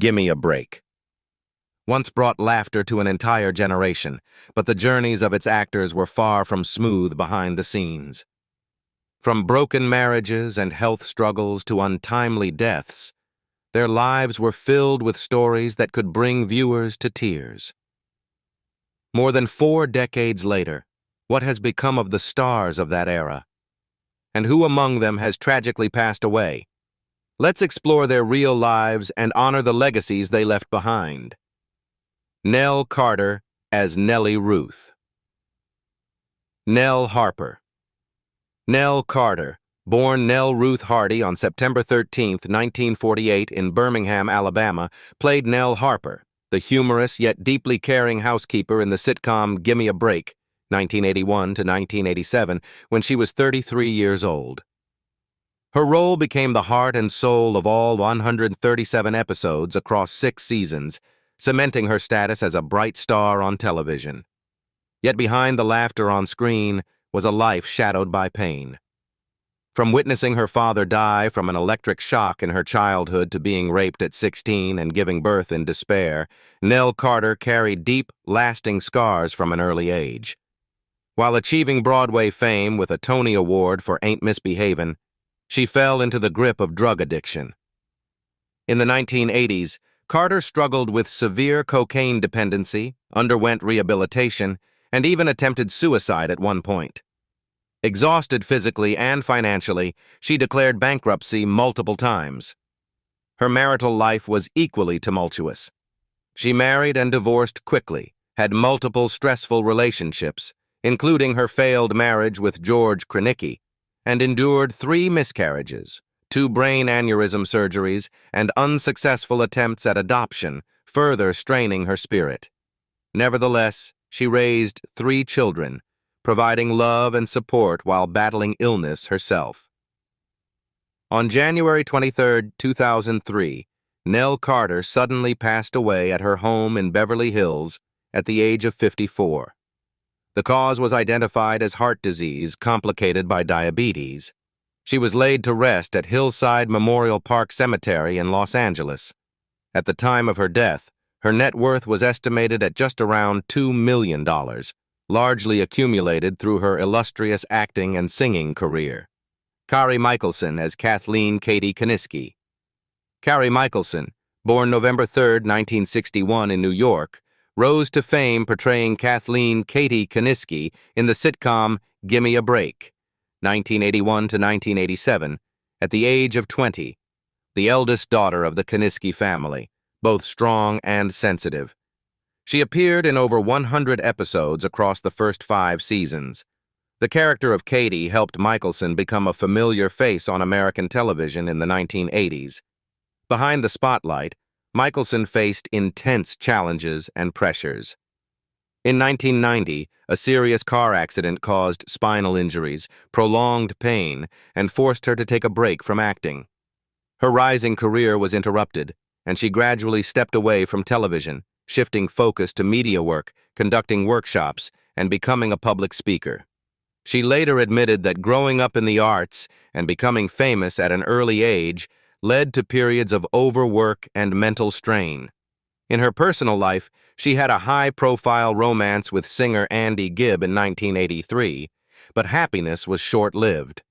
Gimme a Break. Once brought laughter to an entire generation, but the journeys of its actors were far from smooth behind the scenes. From broken marriages and health struggles to untimely deaths, their lives were filled with stories that could bring viewers to tears. More than 4 decades later, what has become of the stars of that era? And who among them has tragically passed away? Let's explore their real lives and honor the legacies they left behind. Nell Carter as Nellie Ruth. Nell Harper. Nell Carter, born Nell Ruth Hardy on September 13, 1948 in Birmingham, Alabama, played Nell Harper, the humorous yet deeply caring housekeeper in the sitcom Gimme a Break, 1981 to 1987, when she was 33 years old. Her role became the heart and soul of all 137 episodes across 6 seasons, cementing her status as a bright star on television. Yet behind the laughter on screen was a life shadowed by pain. From witnessing her father die from an electric shock in her childhood to being raped at 16 and giving birth in despair, Nell Carter carried deep, lasting scars from an early age. While achieving Broadway fame with a Tony Award for Ain't Misbehavin', she fell into the grip of drug addiction. In the 1980s, Carter struggled with severe cocaine dependency, underwent rehabilitation, and even attempted suicide at one point. Exhausted physically and financially, she declared bankruptcy multiple times. Her marital life was equally tumultuous. She married and divorced quickly, had multiple stressful relationships, including her failed marriage with George Kranicki, and endured 3 miscarriages, 2 brain aneurysm surgeries, and unsuccessful attempts at adoption, further straining her spirit. Nevertheless, she raised 3 children, providing love and support while battling illness herself. On January 23, 2003, Nell Carter suddenly passed away at her home in Beverly Hills at the age of 54. The cause was identified as heart disease complicated by diabetes. She was laid to rest at Hillside Memorial Park Cemetery in Los Angeles. At the time of her death, her net worth was estimated at just around $2 million, largely accumulated through her illustrious acting and singing career. Kari Michaelsen as Kathleen Katie Kaniski. Kari Michaelsen, born November 3, 1961 in New York, rose to fame portraying Kathleen Katie Kaniski in the sitcom Gimme a Break, 1981 to 1987, at the age of 20, the eldest daughter of the Kaniski family, both strong and sensitive. She appeared in over 100 episodes across the first 5 seasons. The character of Katie helped Michaelsen become a familiar face on American television in the 1980s. Behind the spotlight, Michaelsen faced intense challenges and pressures. In 1990, a serious car accident caused spinal injuries, prolonged pain, and forced her to take a break from acting. Her rising career was interrupted, and she gradually stepped away from television, shifting focus to media work, conducting workshops, and becoming a public speaker. She later admitted that growing up in the arts and becoming famous at an early age led to periods of overwork and mental strain. In her personal life, she had a high-profile romance with singer Andy Gibb in 1983, but happiness was short-lived.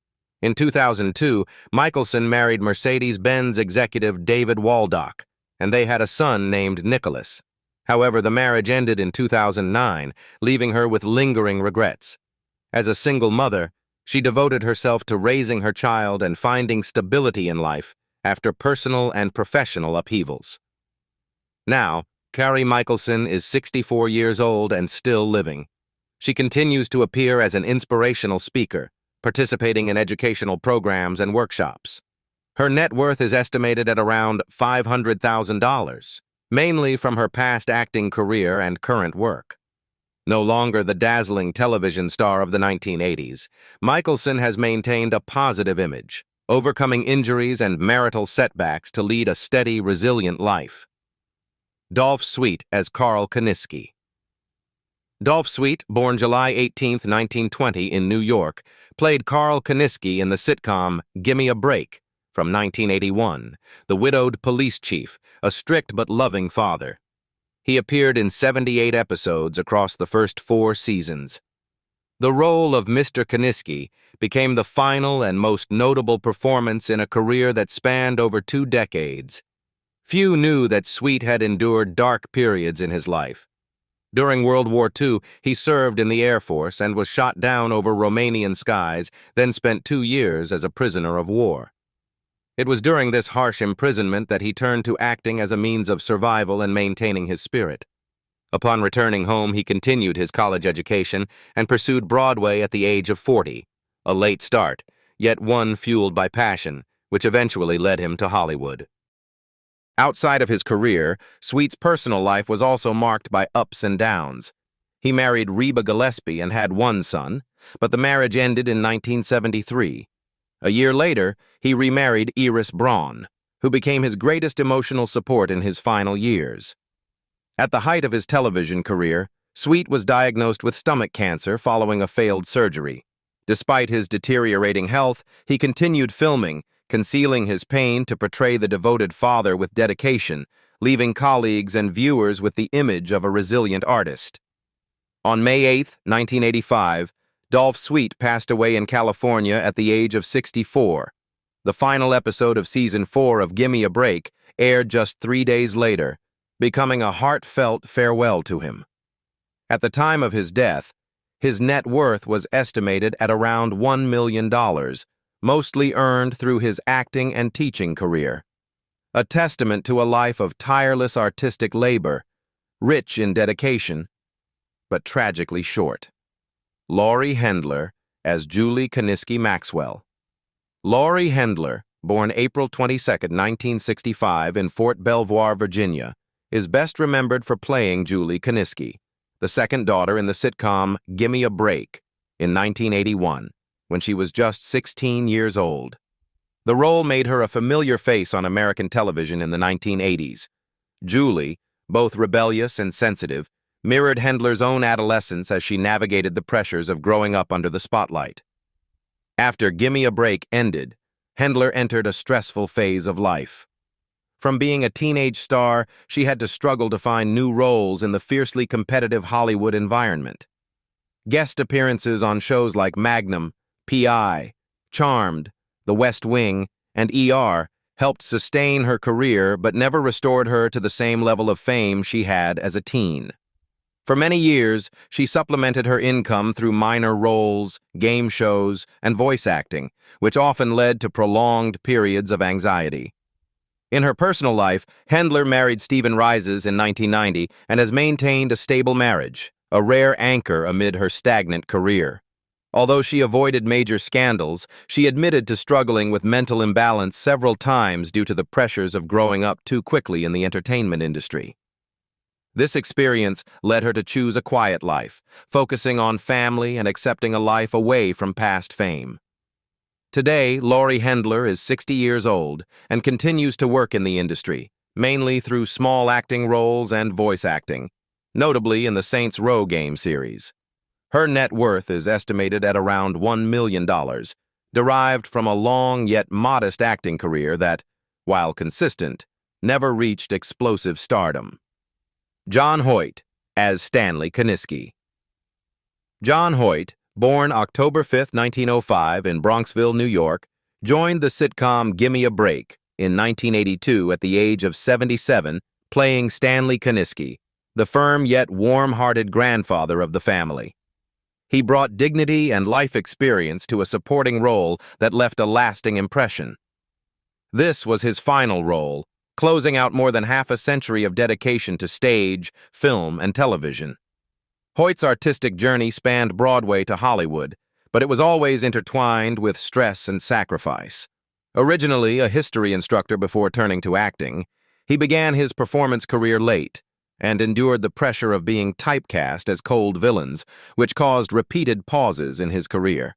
In 2002, Michaelsen married Mercedes-Benz executive David Waldock, and they had a son named Nicholas. However, the marriage ended in 2009, leaving her with lingering regrets. As a single mother, she devoted herself to raising her child and finding stability in life after personal and professional upheavals. Now, Kari Michaelsen is 64 years old and still living. She continues to appear as an inspirational speaker, participating in educational programs and workshops. Her net worth is estimated at around $500,000, mainly from her past acting career and current work. No longer the dazzling television star of the 1980s, Michaelsen has maintained a positive image, overcoming injuries and marital setbacks to lead a steady, resilient life. Dolph Sweet as Carl Kaniski. Dolph Sweet, born July 18, 1920 in New York, played Carl Kaniski in the sitcom Gimme a Break, from from 1981, the widowed police chief, a strict but loving father. He appeared in 78 episodes across the first 4 seasons. The role of Mr. Kiniski became the final and most notable performance in a career that spanned over 2 decades. Few knew that Sweet had endured dark periods in his life. During World War II, he served in the Air Force and was shot down over Romanian skies, then spent 2 years as a prisoner of war. It was during this harsh imprisonment that he turned to acting as a means of survival and maintaining his spirit. Upon returning home, he continued his college education and pursued Broadway at the age of 40, a late start, yet one fueled by passion, which eventually led him to Hollywood. Outside of his career, Sweet's personal life was also marked by ups and downs. He married Reba Gillespie and had 1 son, but the marriage ended in 1973. A year later, he remarried Iris Braun, who became his greatest emotional support in his final years. At the height of his television career, Sweet was diagnosed with stomach cancer following a failed surgery. Despite his deteriorating health, he continued filming, concealing his pain to portray the devoted father with dedication, leaving colleagues and viewers with the image of a resilient artist. On May 8, 1985, Dolph Sweet passed away in California at the age of 64. The final episode of Season 4 of Gimme a Break aired just 3 days later, becoming a heartfelt farewell to him. At the time of his death, his net worth was estimated at around $1 million, mostly earned through his acting and teaching career. A testament to a life of tireless artistic labor, rich in dedication, but tragically short. Lauri Hendler as Julie Kiniski Maxwell. Lauri Hendler, born April 22, 1965 in Fort Belvoir, Virginia, is best remembered for playing Julie Kiniski, the second daughter in the sitcom Gimme a Break in 1981, when she was just 16 years old. The role made her a familiar face on American television in the 1980s. Julie, both rebellious and sensitive, mirrored Hendler's own adolescence as she navigated the pressures of growing up under the spotlight. After Gimme a Break ended, Hendler entered a stressful phase of life. From being a teenage star, she had to struggle to find new roles in the fiercely competitive Hollywood environment. Guest appearances on shows like Magnum, P.I., Charmed, The West Wing, and ER helped sustain her career but never restored her to the same level of fame she had as a teen. For many years, she supplemented her income through minor roles, game shows, and voice acting, which often led to prolonged periods of anxiety. In her personal life, Hendler married Stephen Rises in 1990 and has maintained a stable marriage, a rare anchor amid her stagnant career. Although she avoided major scandals, she admitted to struggling with mental imbalance several times due to the pressures of growing up too quickly in the entertainment industry. This experience led her to choose a quiet life, focusing on family and accepting a life away from past fame. Today, Lauri Hendler is 60 years old and continues to work in the industry, mainly through small acting roles and voice acting, notably in the Saints Row game series. Her net worth is estimated at around $1 million, derived from a long yet modest acting career that, while consistent, never reached explosive stardom. John Hoyt as Stanley Kiniski. John Hoyt, born October 5, 1905 in Bronxville, New York, joined the sitcom Gimme a Break in 1982 at the age of 77, playing Stanley Kiniski, the firm yet warm-hearted grandfather of the family. He brought dignity and life experience to a supporting role that left a lasting impression. This was his final role, closing out more than half a century of dedication to stage, film, and television. Hoyt's artistic journey spanned Broadway to Hollywood, but it was always intertwined with stress and sacrifice. Originally a history instructor before turning to acting, he began his performance career late and endured the pressure of being typecast as cold villains, which caused repeated pauses in his career.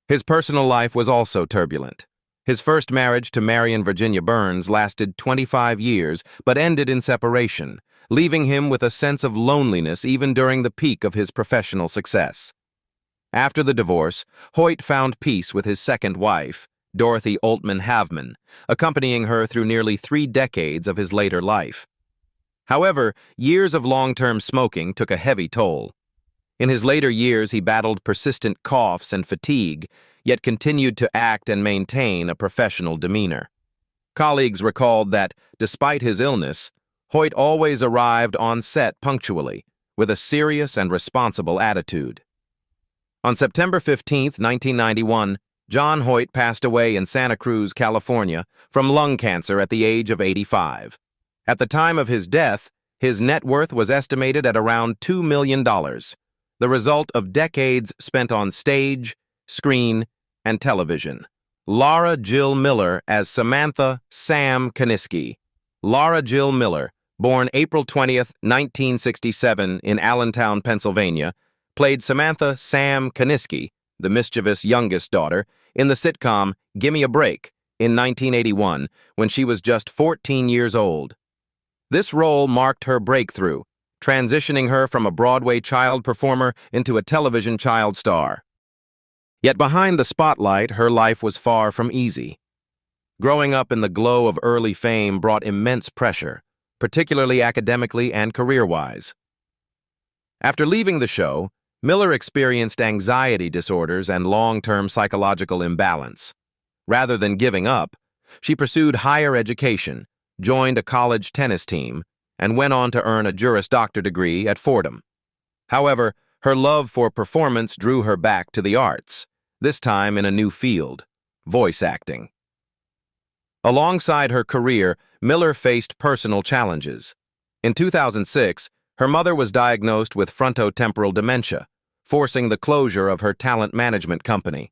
His personal life was also turbulent. His first marriage to Marion Virginia Burns lasted 25 years, but ended in separation, leaving him with a sense of loneliness even during the peak of his professional success. After the divorce, Hoyt found peace with his second wife, Dorothy Altman Havman, accompanying her through nearly 3 decades of his later life. However, years of long-term smoking took a heavy toll. In his later years, he battled persistent coughs and fatigue, yet continued to act and maintain a professional demeanor. Colleagues recalled that, despite his illness, Hoyt always arrived on set punctually, with a serious and responsible attitude. On September 15, 1991, John Hoyt passed away in Santa Cruz, California, from lung cancer at the age of 85. At the time of his death, his net worth was estimated at around $2 million, the result of decades spent on stage, screen, and television. Laura Jill Miller as Samantha Sam Kaniski. Laura Jill Miller, born April 20, 1967 in Allentown, Pennsylvania, played Samantha Sam Kaniski, the mischievous youngest daughter, in the sitcom Gimme a Break in 1981 when she was just 14 years old. This role marked her breakthrough, transitioning her from a Broadway child performer into a television child star. Yet behind the spotlight, her life was far from easy. Growing up in the glow of early fame brought immense pressure, particularly academically and career-wise. After leaving the show, Miller experienced anxiety disorders and long-term psychological imbalance. Rather than giving up, she pursued higher education, joined a college tennis team, and went on to earn a Juris Doctor degree at Fordham. However, her love for performance drew her back to the arts, this time in a new field, voice acting. Alongside her career, Miller faced personal challenges. In 2006, her mother was diagnosed with frontotemporal dementia, forcing the closure of her talent management company.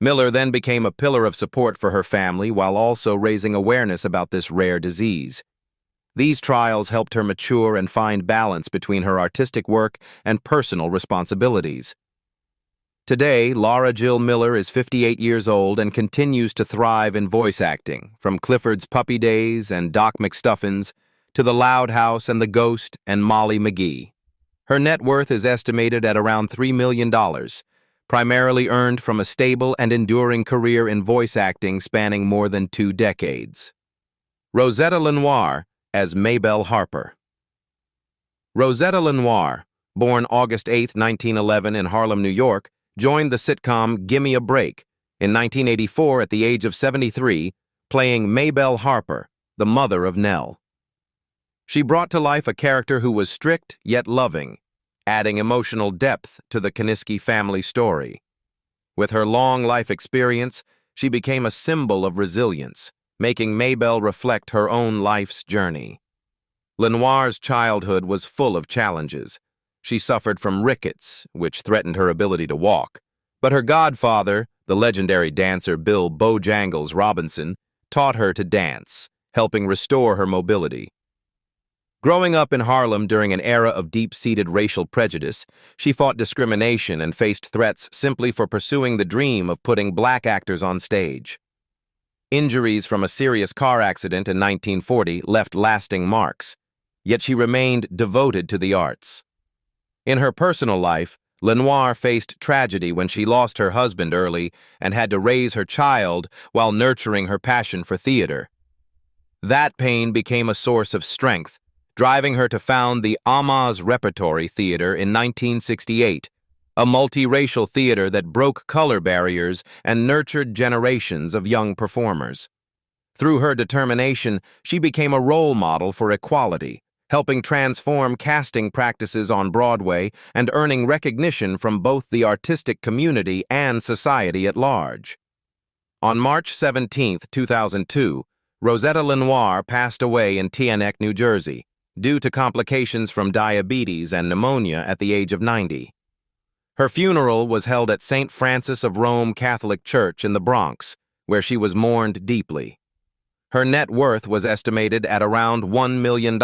Miller then became a pillar of support for her family while also raising awareness about this rare disease. These trials helped her mature and find balance between her artistic work and personal responsibilities. Today, Laura Jill Miller is 58 years old and continues to thrive in voice acting, from Clifford's Puppy Days and Doc McStuffins to The Loud House and The Ghost and Molly McGee. Her net worth is estimated at around $3 million, primarily earned from a stable and enduring career in voice acting spanning more than 2 decades. Rosetta LeNoire as Maybelle Harper. Rosetta LeNoire, born August 8, 1911 in Harlem, New York, joined the sitcom Gimme a Break in 1984 at the age of 73, playing Maybelle Harper, the mother of Nell. She brought to life a character who was strict yet loving, adding emotional depth to the Kaniski family story. With her long life experience, she became a symbol of resilience, making Maybelle reflect her own life's journey. LeNoire's childhood was full of challenges. She suffered from rickets, which threatened her ability to walk. But her godfather, the legendary dancer Bill Bojangles Robinson, taught her to dance, helping restore her mobility. Growing up in Harlem during an era of deep-seated racial prejudice, she fought discrimination and faced threats simply for pursuing the dream of putting black actors on stage. Injuries from a serious car accident in 1940 left lasting marks, yet she remained devoted to the arts. In her personal life, LeNoire faced tragedy when she lost her husband early and had to raise her child while nurturing her passion for theater. That pain became a source of strength, driving her to found the Amaz Repertory Theater in 1968, a multiracial theater that broke color barriers and nurtured generations of young performers. Through her determination, she became a role model for equality, helping transform casting practices on Broadway and earning recognition from both the artistic community and society at large. On March 17, 2002, Rosetta LeNoire passed away in Teaneck, New Jersey, due to complications from diabetes and pneumonia at the age of 90. Her funeral was held at St. Francis of Rome Catholic Church in the Bronx, where she was mourned deeply. Her net worth was estimated at around $1 million,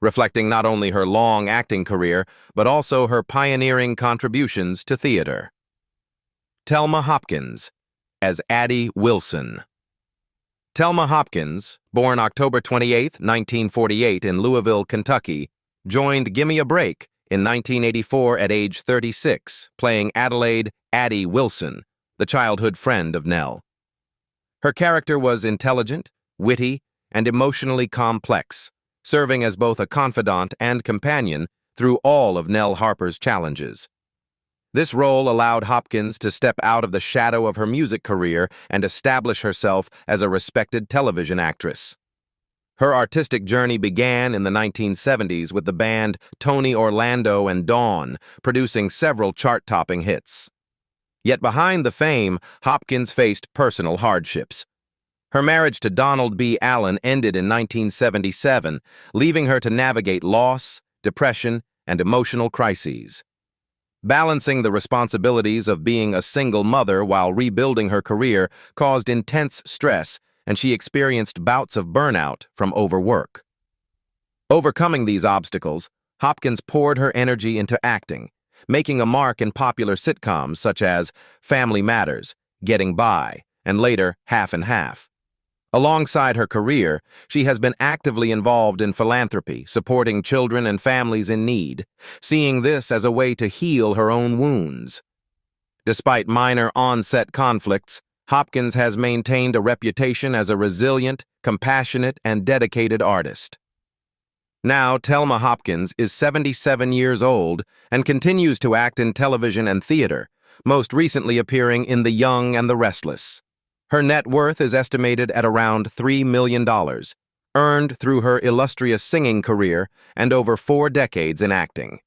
reflecting not only her long acting career, but also her pioneering contributions to theater. Telma Hopkins as Addie Wilson. Telma Hopkins, born October 28, 1948 in Louisville, Kentucky, joined Gimme a Break in 1984 at age 36, playing Adelaide Addie Wilson, the childhood friend of Nell. Her character was intelligent, witty, and emotionally complex, serving as both a confidant and companion through all of Nell Harper's challenges. This role allowed Hopkins to step out of the shadow of her music career and establish herself as a respected television actress. Her artistic journey began in the 1970s with the band Tony Orlando and Dawn, producing several chart-topping hits. Yet behind the fame, Hopkins faced personal hardships. Her marriage to Donald B. Allen ended in 1977, leaving her to navigate loss, depression, and emotional crises. Balancing the responsibilities of being a single mother while rebuilding her career caused intense stress, and she experienced bouts of burnout from overwork. Overcoming these obstacles, Hopkins poured her energy into acting, making a mark in popular sitcoms such as Family Matters, Getting By, and later Half and Half. Alongside her career, she has been actively involved in philanthropy, supporting children and families in need, seeing this as a way to heal her own wounds. Despite minor on-set conflicts, Hopkins has maintained a reputation as a resilient, compassionate, and dedicated artist. Now, Telma Hopkins is 77 years old and continues to act in television and theater, most recently appearing in The Young and the Restless. Her net worth is estimated at around $3 million, earned through her illustrious singing career and over 4 decades in acting.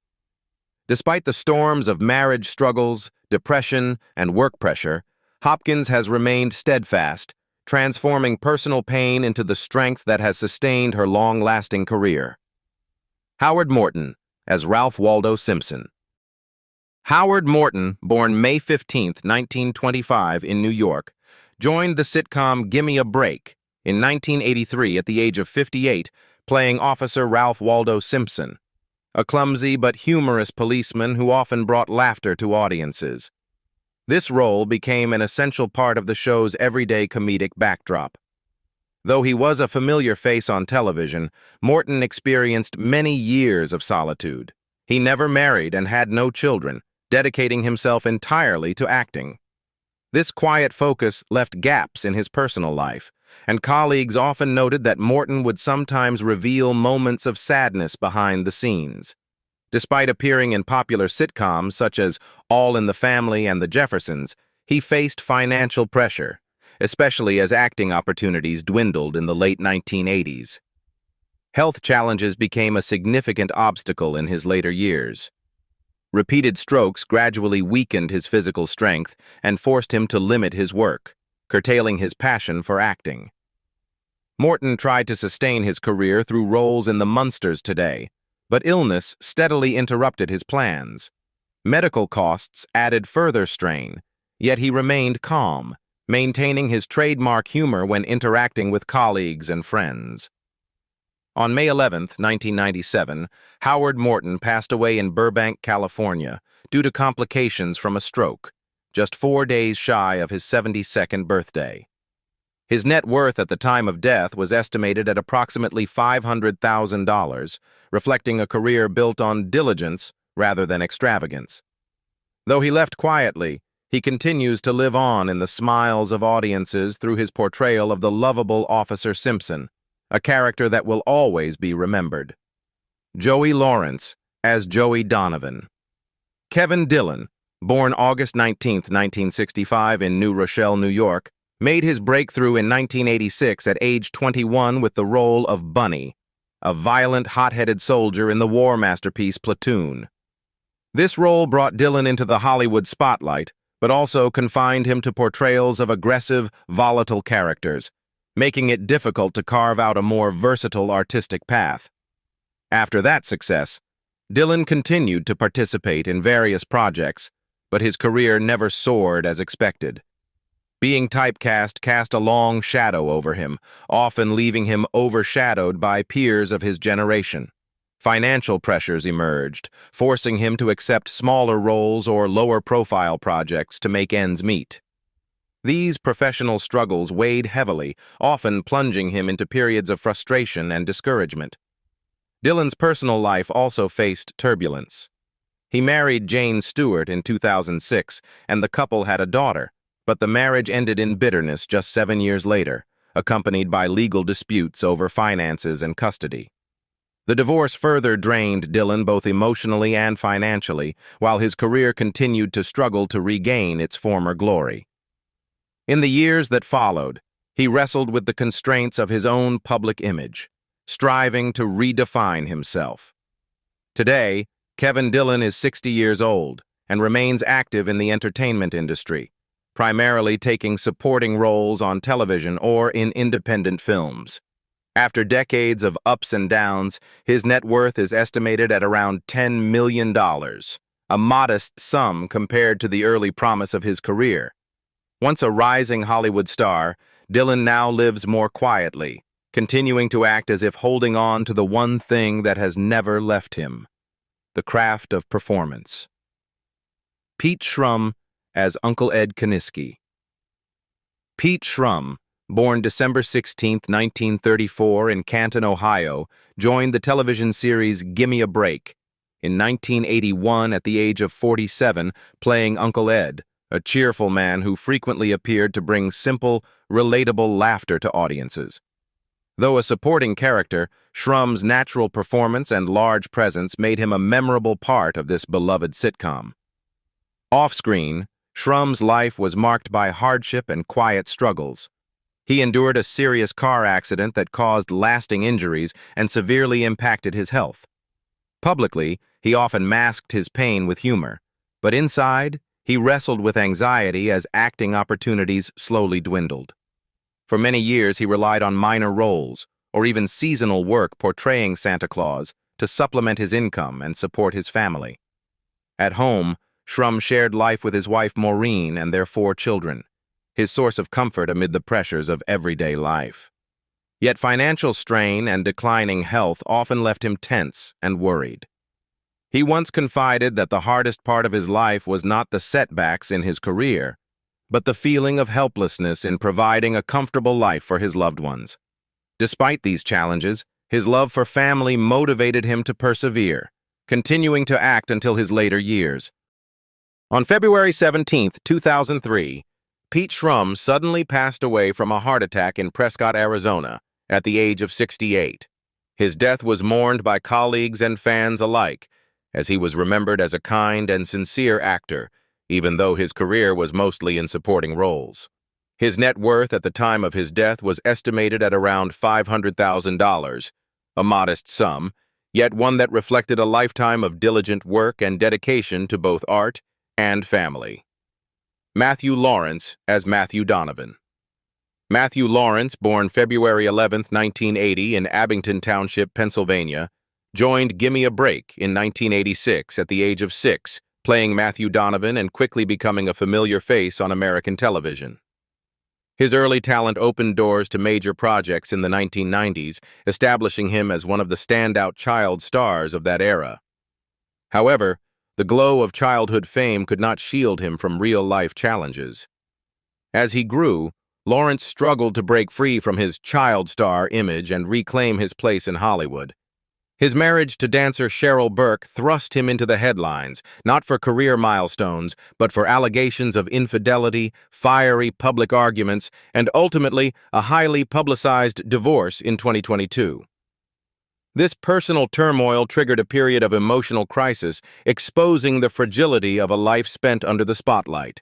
Despite the storms of marriage struggles, depression, and work pressure, Hopkins has remained steadfast, transforming personal pain into the strength that has sustained her long-lasting career. Howard Morton, as Ralph Waldo Simpson. Howard Morton, born May 15, 1925, in New York, joined the sitcom Gimme a Break in 1983 at the age of 58, playing Officer Ralph Waldo Simpson, a clumsy but humorous policeman who often brought laughter to audiences. This role became an essential part of the show's everyday comedic backdrop. Though he was a familiar face on television, Morton experienced many years of solitude. He never married and had no children, dedicating himself entirely to acting. This quiet focus left gaps in his personal life, and colleagues often noted that Morton would sometimes reveal moments of sadness behind the scenes. Despite appearing in popular sitcoms such as All in the Family and The Jeffersons, he faced financial pressure, especially as acting opportunities dwindled in the late 1980s. Health challenges became a significant obstacle in his later years. Repeated strokes gradually weakened his physical strength and forced him to limit his work, curtailing his passion for acting. Morton tried to sustain his career through roles in The Munsters Today, but illness steadily interrupted his plans. Medical costs added further strain, yet he remained calm, maintaining his trademark humor when interacting with colleagues and friends. On May 11, 1997, Howard Morton passed away in Burbank, California, due to complications from a stroke, just 4 days shy of his 72nd birthday. His net worth at the time of death was estimated at approximately $500,000, reflecting a career built on diligence rather than extravagance. Though he left quietly, he continues to live on in the smiles of audiences through his portrayal of the lovable Officer Simpson, a character that will always be remembered. Joey Lawrence, as Joey Donovan. Kevin Dillon, born August 19, 1965 in New Rochelle, New York, made his breakthrough in 1986 at age 21 with the role of Bunny, a violent, hot-headed soldier in the war masterpiece Platoon. This role brought Dillon into the Hollywood spotlight, but also confined him to portrayals of aggressive, volatile characters, making it difficult to carve out a more versatile artistic path. After that success, Dillon continued to participate in various projects, but his career never soared as expected. Being typecast cast a long shadow over him, often leaving him overshadowed by peers of his generation. Financial pressures emerged, forcing him to accept smaller roles or lower-profile projects to make ends meet. These professional struggles weighed heavily, often plunging him into periods of frustration and discouragement. Dillon's personal life also faced turbulence. He married Jane Stewart in 2006, and the couple had a daughter, but the marriage ended in bitterness just 7 years later, accompanied by legal disputes over finances and custody. The divorce further drained Dillon both emotionally and financially, while his career continued to struggle to regain its former glory. In the years that followed, he wrestled with the constraints of his own public image, striving to redefine himself. Today, Kevin Dillon is 60 years old and remains active in the entertainment industry, primarily taking supporting roles on television or in independent films. After decades of ups and downs, his net worth is estimated at around $10 million, a modest sum compared to the early promise of his career. Once a rising Hollywood star, Dillon now lives more quietly, continuing to act as if holding on to the one thing that has never left him: the craft of performance. Pete Schrum as Uncle Ed Kaniski. Pete Schrum, born December 16, 1934 in Canton, Ohio, joined the television series Gimme a Break in 1981 at the age of 47, playing Uncle Ed, a cheerful man who frequently appeared to bring simple, relatable laughter to audiences. Though a supporting character, Schrum's natural performance and large presence made him a memorable part of this beloved sitcom. Off-screen, Schrum's life was marked by hardship and quiet struggles. He endured a serious car accident that caused lasting injuries and severely impacted his health. Publicly, he often masked his pain with humor, but inside, he wrestled with anxiety as acting opportunities slowly dwindled. For many years, he relied on minor roles, or even seasonal work portraying Santa Claus, to supplement his income and support his family. At home, Schrum shared life with his wife Maureen and their 4 children, his source of comfort amid the pressures of everyday life. Yet financial strain and declining health often left him tense and worried. He once confided that the hardest part of his life was not the setbacks in his career, but the feeling of helplessness in providing a comfortable life for his loved ones. Despite these challenges, his love for family motivated him to persevere, continuing to act until his later years. On February 17, 2003, Pete Schrum suddenly passed away from a heart attack in Prescott, Arizona, at the age of 68. His death was mourned by colleagues and fans alike, as he was remembered as a kind and sincere actor, even though his career was mostly in supporting roles. His net worth at the time of his death was estimated at around $500,000, a modest sum, yet one that reflected a lifetime of diligent work and dedication to both art and family. Matthew Lawrence as Matthew Donovan. Matthew Lawrence, born February 11, 1980 in Abington Township, Pennsylvania, joined Gimme a Break in 1986 at the age of 6, playing Matthew Donovan and quickly becoming a familiar face on American television. His early talent opened doors to major projects in the 1990s, establishing him as one of the standout child stars of that era. However, the glow of childhood fame could not shield him from real-life challenges. As he grew, Lawrence struggled to break free from his child star image and reclaim his place in Hollywood. His marriage to dancer Cheryl Burke thrust him into the headlines, not for career milestones, but for allegations of infidelity, fiery public arguments, and ultimately a highly publicized divorce in 2022. This personal turmoil triggered a period of emotional crisis, exposing the fragility of a life spent under the spotlight.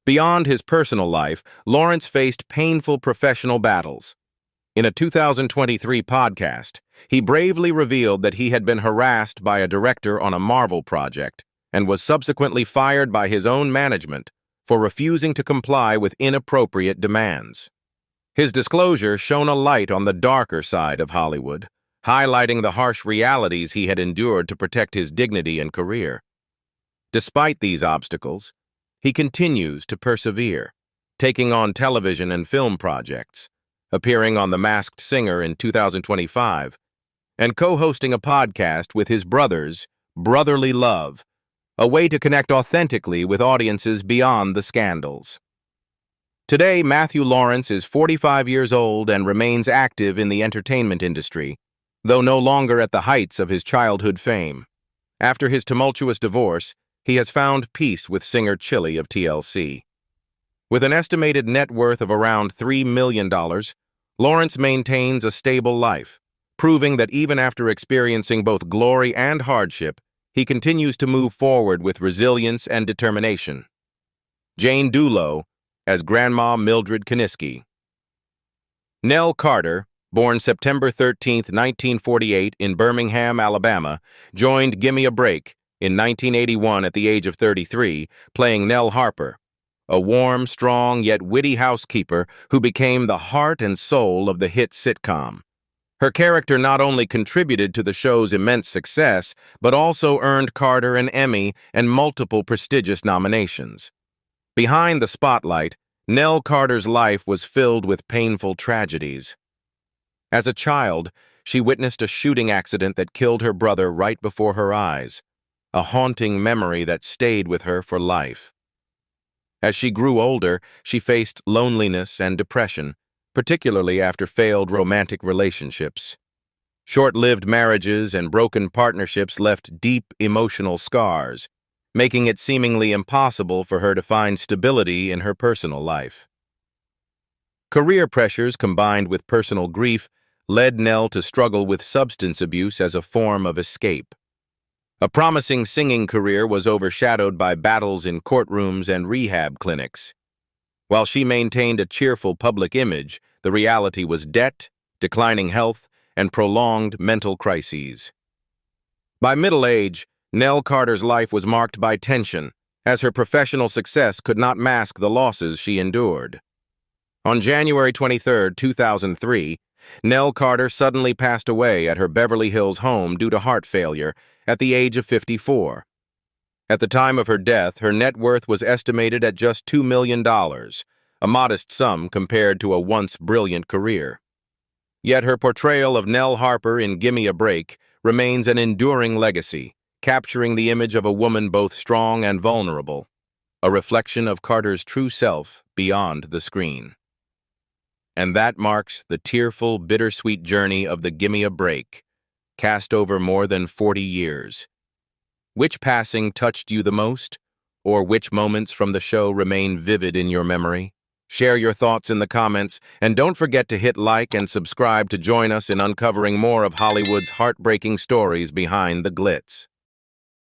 Beyond his personal life, Lawrence faced painful professional battles. In a 2023 podcast, he bravely revealed that he had been harassed by a director on a Marvel project and was subsequently fired by his own management for refusing to comply with inappropriate demands. His disclosure shone a light on the darker side of Hollywood, highlighting the harsh realities he had endured to protect his dignity and career. Despite these obstacles, he continues to persevere, taking on television and film projects, appearing on The Masked Singer in 2025, and co-hosting a podcast with his brothers, Brotherly Love, a way to connect authentically with audiences beyond the scandals. Today, Matthew Lawrence is 45 years old and remains active in the entertainment industry, though no longer at the heights of his childhood fame. After his tumultuous divorce, he has found peace with singer Chili of TLC. With an estimated net worth of around $3 million, Lawrence maintains a stable life, proving that even after experiencing both glory and hardship, he continues to move forward with resilience and determination. Jane Dulo as Grandma Mildred Kaniski. Nell Carter, born September 13, 1948 in Birmingham, Alabama, joined Gimme a Break in 1981 at the age of 33, playing Nell Harper, a warm, strong, yet witty housekeeper who became the heart and soul of the hit sitcom. Her character not only contributed to the show's immense success, but also earned Carter an Emmy and multiple prestigious nominations. Behind the spotlight, Nell Carter's life was filled with painful tragedies. As a child, she witnessed a shooting accident that killed her brother right before her eyes, a haunting memory that stayed with her for life. As she grew older, she faced loneliness and depression, particularly after failed romantic relationships. Short-lived marriages and broken partnerships left deep emotional scars, making it seemingly impossible for her to find stability in her personal life. Career pressures combined with personal grief led Nell to struggle with substance abuse as a form of escape. A promising singing career was overshadowed by battles in courtrooms and rehab clinics. While she maintained a cheerful public image, the reality was debt, declining health, and prolonged mental crises. By middle age, Nell Carter's life was marked by tension, as her professional success could not mask the losses she endured. On January 23, 2003, Nell Carter suddenly passed away at her Beverly Hills home due to heart failure at the age of 54. At the time of her death, her net worth was estimated at just $2 million, a modest sum compared to a once brilliant career. Yet her portrayal of Nell Harper in Gimme a Break remains an enduring legacy, capturing the image of a woman both strong and vulnerable, a reflection of Carter's true self beyond the screen. And that marks the tearful, bittersweet journey of the Gimme a Break, cast over more than 40 years. Which passing touched you the most, or which moments from the show remain vivid in your memory? Share your thoughts in the comments, and don't forget to hit like and subscribe to join us in uncovering more of Hollywood's heartbreaking stories behind the glitz.